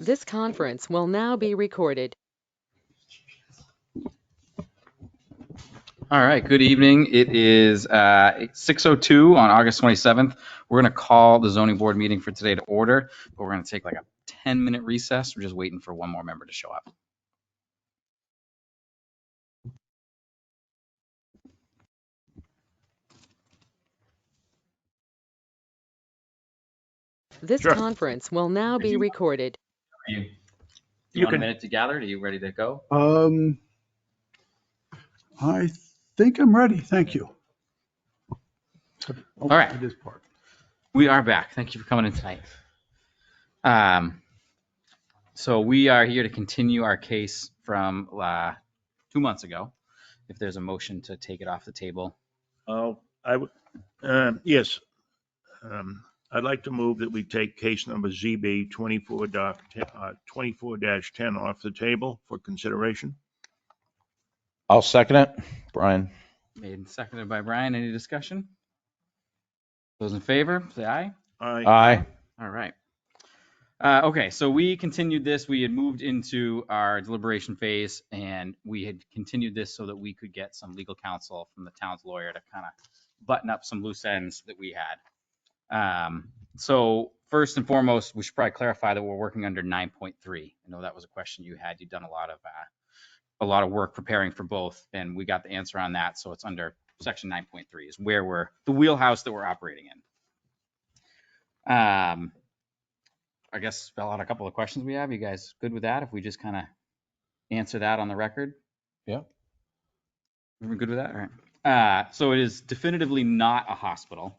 This conference will now be recorded. All right, good evening. It is 6:02 on August 27th. We're going to call the zoning board meeting for today to order, but we're going to take like a 10-minute recess. We're just waiting for one more member to show up. This Sure. conference will now be recorded. You You want a can- minute to gather? Are you ready to go? I think I'm ready. Thank you. All right. It is part. We are back. Thank you for coming in tonight. So we are here to continue our case from 2 months ago. If there's a motion to take it off the table. Yes. I'd like to move that we take case number ZB 24-10 off the table for consideration. I'll second it. Brian. Made and seconded by Brian. Any discussion? Those in favor, say aye. Aye. All right. Okay, so we continued this. We had moved into our deliberation phase, and we had continued this so that we could get some legal counsel from the town's lawyer to kind of button up some loose ends that we had. So first and foremost, we should probably clarify that we're working under 9.3. I know that was a question you had. You've done a lot of work preparing for both, and we got the answer on that. So it's under section 9.3 is where we're the wheelhouse that we're operating in. I guess spell out a couple of questions we have. You guys good with that? If we just kind of answer that on the record? Yeah. We're good with that? All right. So it is definitively not a hospital.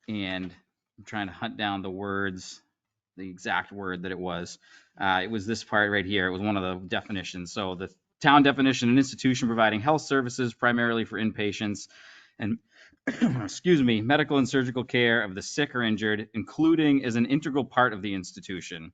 And I'm trying to hunt down the words, the exact word that it was. It was this part right here. It was one of the definitions. So the town definition, an institution providing health services primarily for inpatients and medical and surgical care of the sick or injured, including as an integral part of the institution.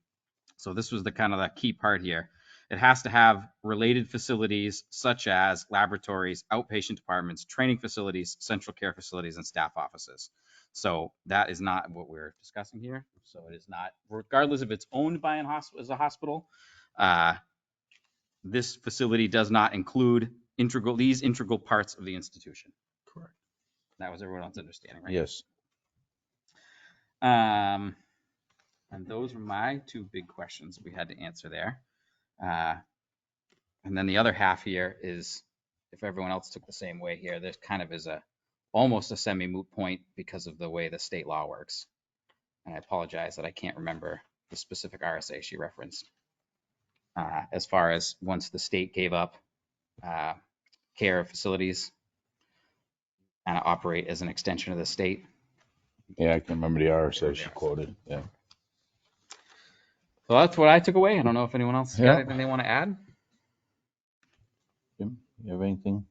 So this was the kind of the key part here. It has to have related facilities such as laboratories, outpatient departments, training facilities, central care facilities, and staff offices. So that is not what we're discussing here. So it is not, regardless if it's owned by as a hospital, this facility does not include these integral parts of the institution. Correct. That was everyone else's understanding, right? Yes. And those were my two big questions we had to answer there. And then the other half here is, if everyone else took the same way here, there kind of is almost a semi-moot point because of the way the state law works. And I apologize that I can't remember the specific RSA she referenced. As far as once the state gave up care of facilities, kind of operate as an extension of the state. Yeah, I can remember the RSA she quoted. Yeah. So that's what I took away. I don't know if anyone else got anything they want to add. Jim, you have anything?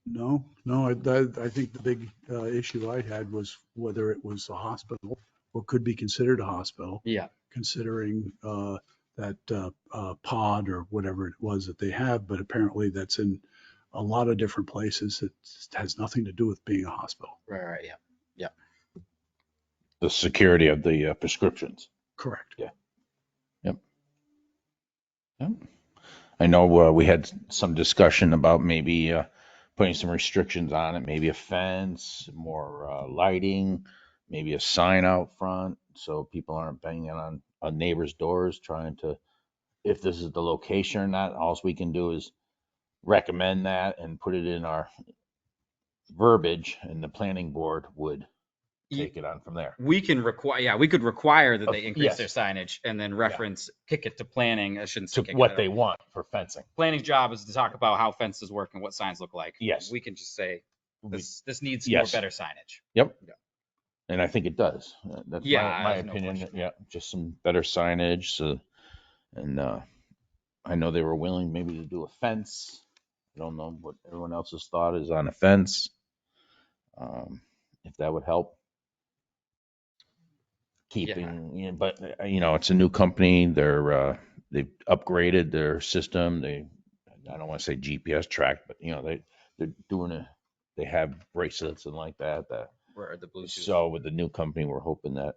No, I think the big issue I had was whether it was a hospital or could be considered a hospital. Yeah. Considering that pod or whatever it was that they have, but apparently that's in a lot of different places. It has nothing to do with being a hospital. Right. Yeah. The security of the prescriptions. Correct. Yeah. Yep. I know we had some discussion about maybe putting some restrictions on it, maybe a fence, more lighting, maybe a sign out front so people aren't banging on neighbors' doors trying to, if this is the location or not. All we can do is recommend that and put it in our verbiage, and the planning board would take it on from there. We can require, we could require that they increase Yes. their signage and then kick it to planning. I shouldn't say To what they want for fencing. Planning's job is to talk about how fences work and what signs look like. Yes. We can just say this needs Yes. more better signage. Yep. Yeah. And I think it does. That's my there's no opinion. question. Yeah, just some better signage. So, and I know they were willing maybe to do a fence. I don't know what everyone else's thought is on a fence. If that would help. Keeping, but it's a new company. They've upgraded their system. I don't want to say GPS tracked, but they're doing they have bracelets and like that. Where are the Bluetooth? So with the new company, we're hoping that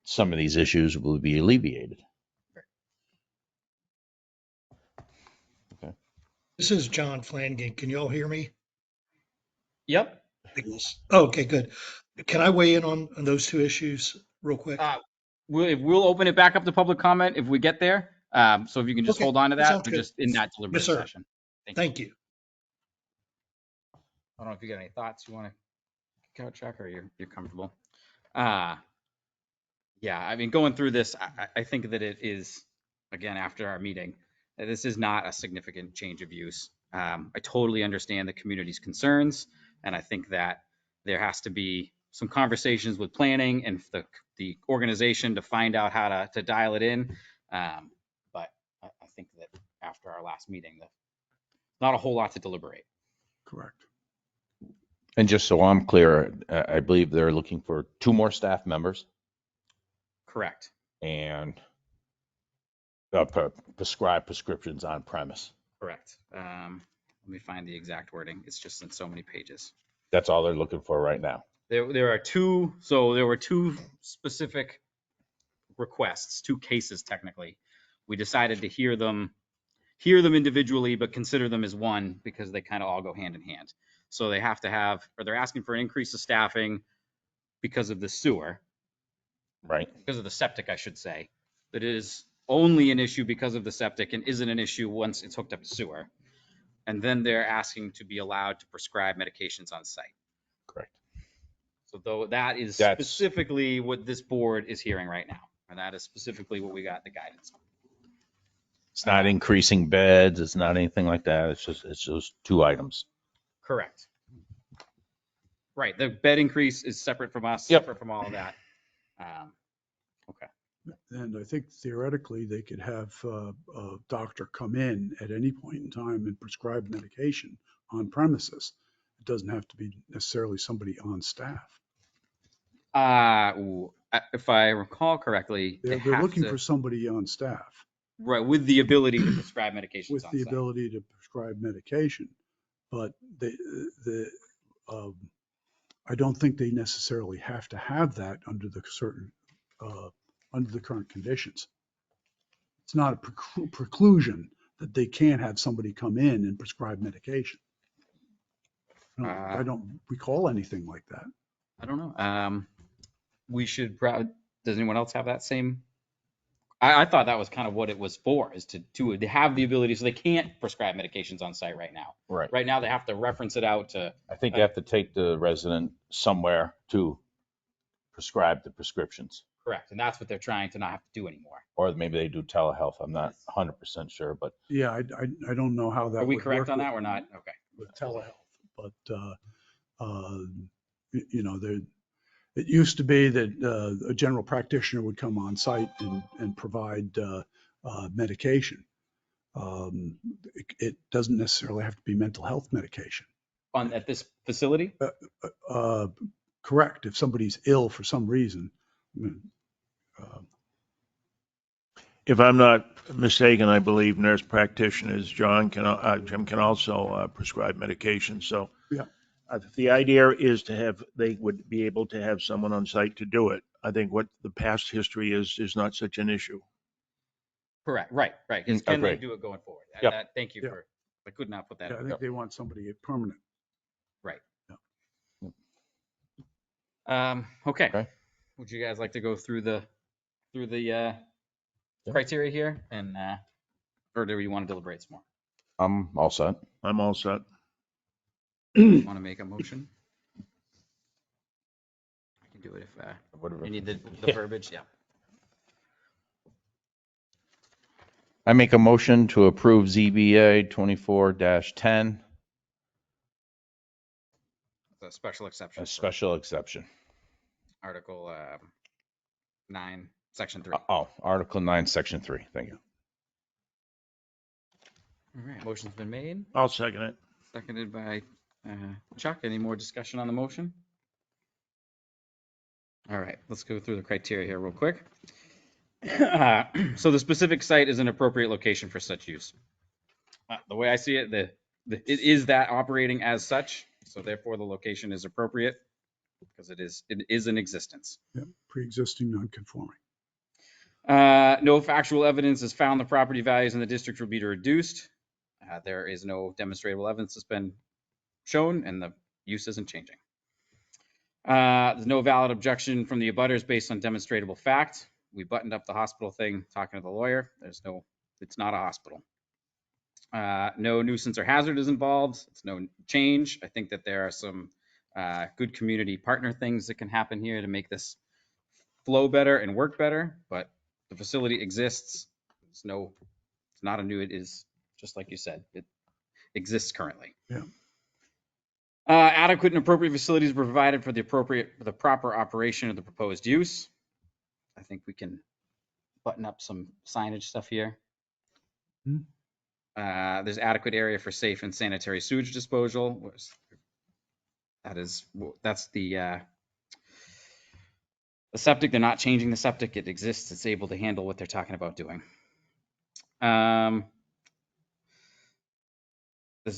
some of these issues will be alleviated. This is John Flanagan. Can you all hear me? Yep. Yes. Oh, okay, good. Can I weigh in on those two issues real quick? We'll open it back up to public comment if we get there. So if you can just Okay, hold on to that that, sounds we're good. just in that Yes, deliberative sir. session. Thank you. I don't know if you got any thoughts you want to kick out, Chuck, or you're comfortable. Yeah, I mean, going through this, I think that it is, again, after our meeting, this is not a significant change of use. I totally understand the community's concerns, and I think that there has to be some conversations with planning and the organization to find out how to dial it in. But I think that after our last meeting, not a whole lot to deliberate. Correct. And just so I'm clear, I believe they're looking for 2 more staff members Correct. and prescribe prescriptions on premise. Correct. Let me find the exact wording. It's just in so many pages. That's all they're looking for right now. There are two, so there were 2 specific requests, 2 cases technically. We decided to hear them individually, but consider them as one because they kind of all go hand in hand. So they have to have, or they're asking for an increase of staffing because of the sewer, Right. because of the septic, I should say. That is only an issue because of the septic and isn't an issue once it's hooked up to sewer. And then they're asking to be allowed to prescribe medications on site. Correct. So though that is That's- specifically what this board is hearing right now. And that is specifically what we got the guidance on. It's not increasing beds. It's not anything like that. It's those 2 items. Correct. Right. The bed increase is separate from us, Yep. separate from all of that. Okay. And I think theoretically, they could have a doctor come in at any point in time and prescribe medication on premises. It doesn't have to be necessarily somebody on staff. If I recall correctly, They're looking for somebody on staff right, with the ability to prescribe medications with on the site. ability to prescribe medication. But I don't think they necessarily have to have that under the under the current conditions. It's not a preclusion that they can't have somebody come in and prescribe medication. I don't recall anything like that. I don't know. We should probably, does anyone else have that same? I thought that was kind of what it was for, is to have the ability, so they can't prescribe medications on site right now. Right. Right now, they have to reference it out to. I think you have to take the resident somewhere to prescribe the prescriptions. Correct. And that's what they're trying to not have to do anymore. Or maybe they do telehealth. I'm not 100% sure, but Yeah, I don't know how that Are we would correct work on that or not? Okay. with telehealth, but it used to be that a general practitioner would come on site and provide medication. It doesn't necessarily have to be mental health medication. At this facility? Correct. If somebody's ill for some reason. If I'm not mistaken, I believe nurse practitioners, Jim can also prescribe medication. So Yeah. The idea is they would be able to have someone on site to do it. I think what the past history is not such an issue. Correct. Right. Can they Agreed. do it going forward? Yep. Thank you Yeah. for, I could not put that. Yeah, I think they want somebody permanent. Right. Yeah. Okay. Would you guys like to go through the criteria here, and or do you want to deliberate some more? I'm all set. I'm all set. Want to make a motion? I can do it if Whatever. you need the verbiage. Yeah. I make a motion to approve ZBA 24-10, The special exception. a for special exception. Article 9, Section 3. Article 9, Section 3. Thank you. All right. Motion's been made, I'll second it. seconded by Chuck. Any more discussion on the motion? All right. Let's go through the criteria here real quick. So the specific site is an appropriate location for such use. The way I see it, it is that operating as such, so therefore the location is appropriate because it is in existence. Yeah, pre-existing non-conforming. No factual evidence is found the property values in the district will be reduced. There is no demonstrable evidence that's been shown, and the use isn't changing. There's no valid objection from the abutters based on demonstrable fact. We buttoned up the hospital thing, talking to the lawyer. It's not a hospital. No nuisance or hazard is involved. It's no change. I think that there are some good community partner things that can happen here to make this flow better and work better, but the facility exists. It's not a new, it is just like you said, it exists currently. Yeah. Adequate and appropriate facilities were provided for the proper operation of the proposed use. I think we can button up some signage stuff here. Hmm. There's adequate area for safe and sanitary sewage disposal. That's the septic. They're not changing the septic. It exists. It's able to handle what they're talking about doing. That's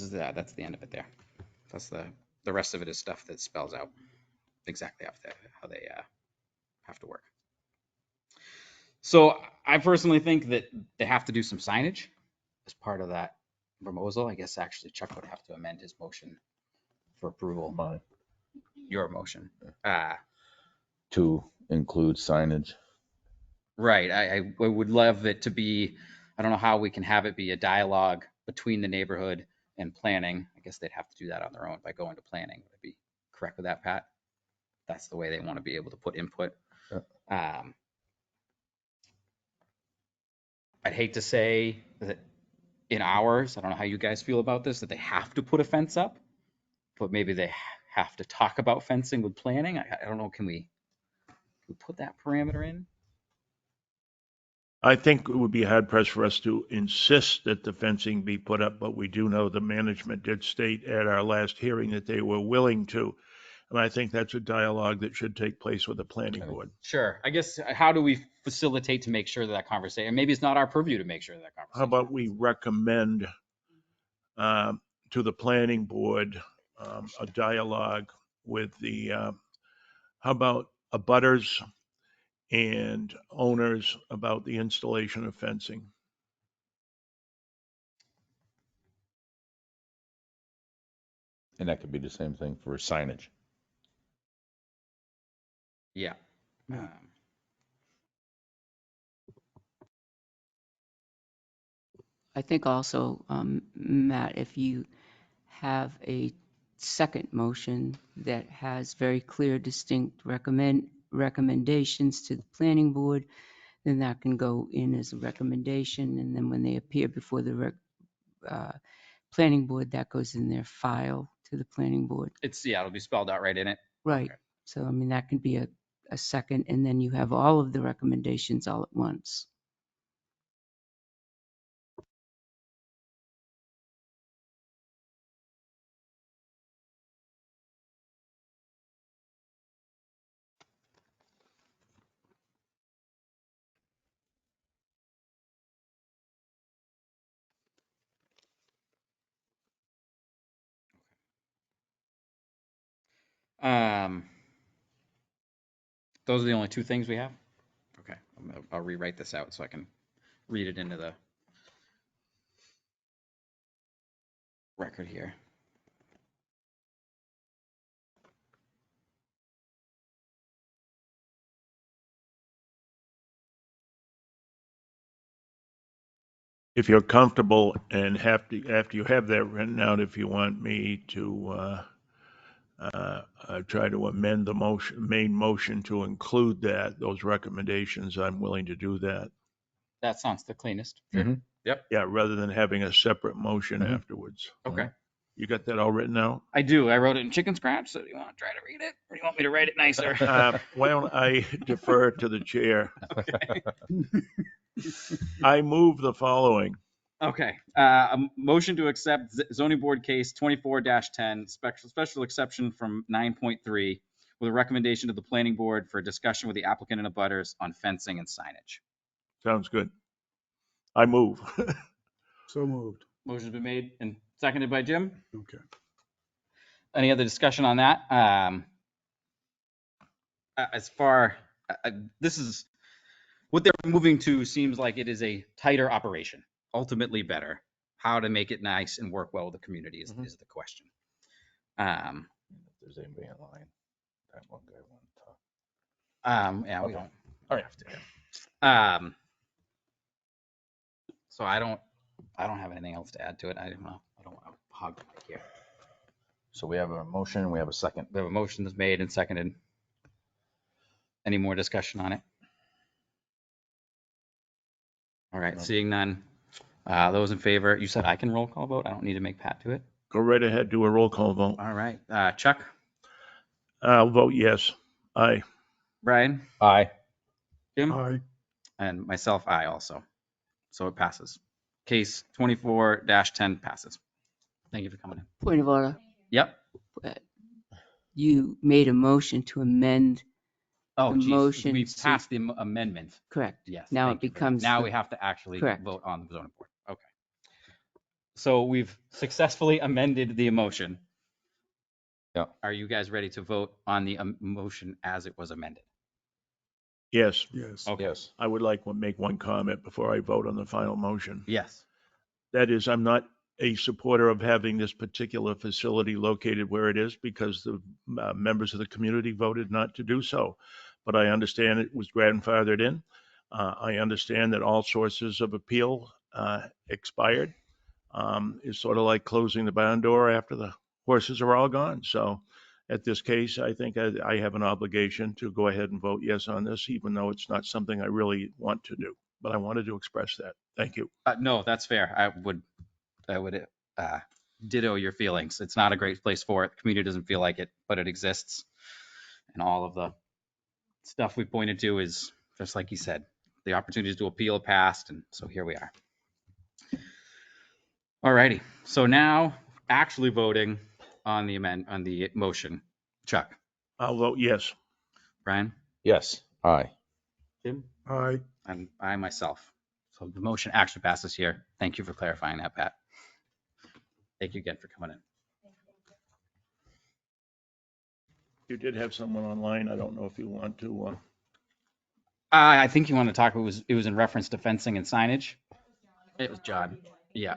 the end of it there. That's the rest of it is stuff that spells out exactly how they have to work. So I personally think that they have to do some signage as part of that proposal. I guess actually Chuck would have to amend his motion for approval. Mine. Your motion. To include signage. Right. I would love it to be, I don't know how we can have it be a dialogue between the neighborhood and planning. I guess they'd have to do that on their own by going to planning. Would I be correct with that, Pat? That's the way they want to be able to put input. Yeah. I'd hate to say that in ours, I don't know how you guys feel about this, that they have to put a fence up, but maybe they have to talk about fencing with planning. I don't know. Can we put that parameter in? I think it would be hard pressed for us to insist that the fencing be put up, but we do know the management did state at our last hearing that they were willing to. And I think that's a dialogue that should take place with the planning board. Sure. I guess how do we facilitate to make sure that conversation, maybe it's not our purview to make sure that conversation. How about we recommend to the planning board a dialogue with how about abutters and owners about the installation of fencing? And that could be the same thing for signage. Yeah. I think also, Matt, if you have a second motion that has very clear, distinct recommendations to the planning board, then that can go in as a recommendation. And then when they appear before the planning board, that goes in their file to the planning board. It'll be spelled out right in it. Right. Okay. So, I mean, that can be a second, and then you have all of the recommendations all at once. Those are the only two things we have. Okay. I'll rewrite this out so I can read it into the record here. If you're comfortable and after you have that written out, if you want me to try to amend the main motion to include those recommendations, I'm willing to do that. That sounds the cleanest. Mhm. Yep. Yeah, rather than having a separate motion Mhm. afterwards. Okay. You got that all written out? I do. I wrote it in chicken scratch. So do you want to try to read it, or do you want me to write it nicer? Why don't I defer to the chair? Okay. I move the following. Okay. A motion to accept zoning board case 24-10 special exception from 9.3 with a recommendation to the planning board for a discussion with the applicant and abutters on fencing and signage. Sounds good. I move. So moved. Motion's been made and seconded by Jim. Okay. Any other discussion on that? This is what they're moving to seems like it is a tighter operation, ultimately better. how to make it nice and work well with the community is the question. If there's anybody online, that one guy wants to talk. Yeah, we Okay. don't All right. have to. So I don't have anything else to add to it. I don't want to hog the mic here. So we have a motion, we have a second. We have a motion that's made and seconded. Any more discussion on it? All right, No. seeing none. Those in favor, you said I can roll call vote? I don't need to make Pat do it? Go right ahead, do a roll call vote. All right, Chuck, I'll vote yes. Aye. Brian, Aye. Jim, Aye. and myself, I also. So it passes. Case 24-10 passes. Thank you for coming in. Point of order. Yep. You made a motion to amend, Oh, The geez, motion we to- passed the amendment. correct? Yes. Now thank it you for that. becomes Now the- we have to actually Correct. vote on the zoning board. Okay. So we've successfully amended the motion. Yeah. Are you guys ready to vote on the motion as it was amended? Yes, Yes. Okay. Yes. I would like to make one comment before I vote on the final motion. Yes. That is, I'm not a supporter of having this particular facility located where it is because the members of the community voted not to do so. But I understand it was grandfathered in. I understand that all sources of appeal expired. It's sort of like closing the barn door after the horses are all gone. So at this case, I think I have an obligation to go ahead and vote yes on this, even though it's not something I really want to do. But I wanted to express that. Thank you. No, that's fair. I would ditto your feelings. It's not a great place for it. The community doesn't feel like it, but it exists. And all of the stuff we pointed to is just like you said, the opportunities to appeal passed, and so here we are. All righty. So now actually voting on the motion. Chuck, I'll vote yes. Brian, Yes. Aye. Jim, Aye. and I myself. So the motion actually passes here. Thank you for clarifying that, Pat. Thank you again for coming in. You did have someone online. I don't know if you want to. I think you want to talk. It was in reference to fencing and signage. It was John. Yeah.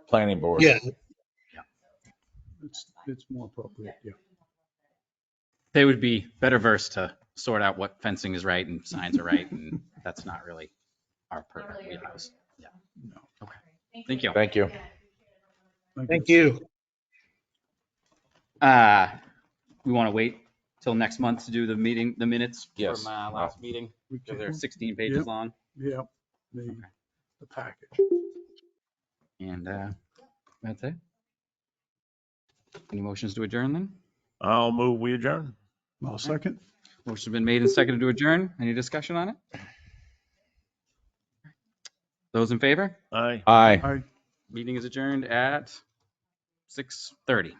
Planning board. Yeah, It's more appropriate, yeah. They would be better versed to sort out what fencing is right and signs are right, and that's not really our purview. Yeah. No. Okay. Thank you. Thank you. thank you. We want to wait till next month to do the minutes Yes. from last meeting. We So they're can- 16 pages Yep. long, Yeah, the package. and that's it. Any motions to adjourn then? I'll move, we adjourn. I'll second. Motion's been made and seconded to adjourn. Any discussion on it? Those in favor? Aye. Aye. Aye. Meeting is adjourned at 6:30.